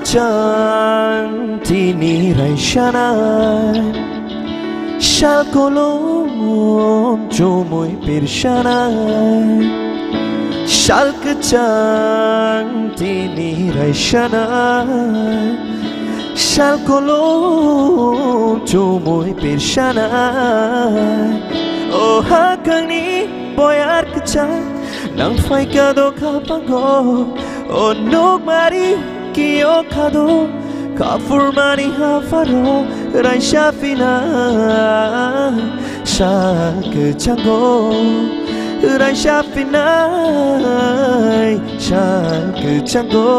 chàng thì ni rai shanai shal kolom cho môi pir shanai shal chàng thì ni rai shanai shal kolom cho môi pir shanai oh ha kang ni boyar chàng nang phai ka do kapago oh nok mari Kio kado kafurmani hafaro rai shafina shak chango rai shafina shak chango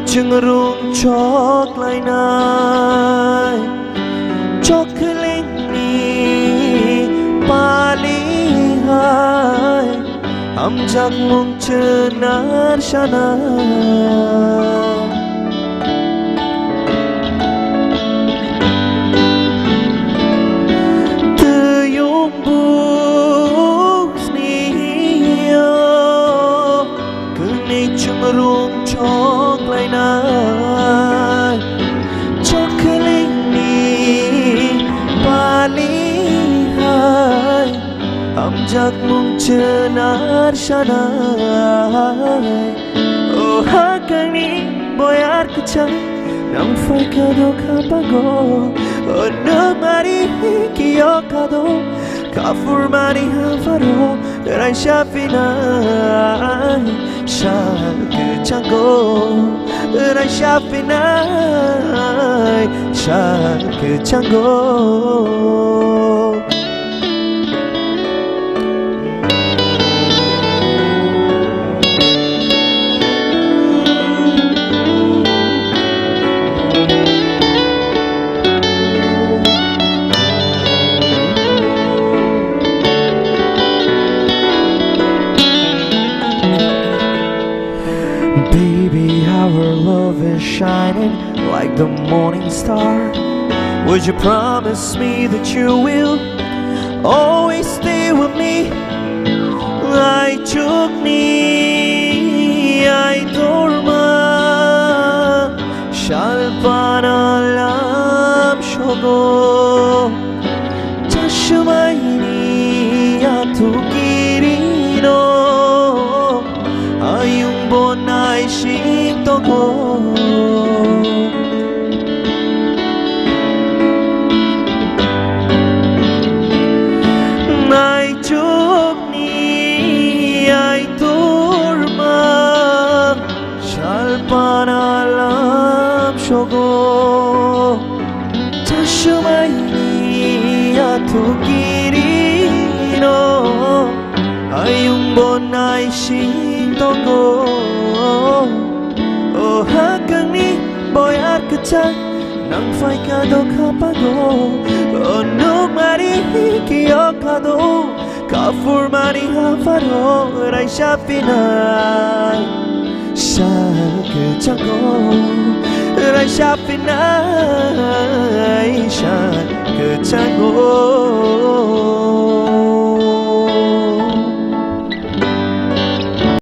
chừng rung chok lại nai chok kling ni pali hai am jak mung chenar shana te yung buks ni yo kung chừng rung chok lại nai chok kling ni pali hai am jak mung chenar shanai oh ha kang ni boyar kachang nang phai ka do kapago oh no mari kio kado kafurmani hafaro rai shafinai shak chango rai shafinai shak chango Baby, our love is shining like the morning star. Would you promise me that you will always stay with me? I took me, I dorma, shalpanalam shogo, tashumaini atukirino. Ayung bonai shing togo Nai chuk ni ay turma Shalpanalam shogo Tashumay ni atukirino Ayung bonai shing togo oh ha kang ni boyar kachang nang phai ka do kapago oh no mari kio kado kafurmani hafaro rai shafinai shak chango rai shafinai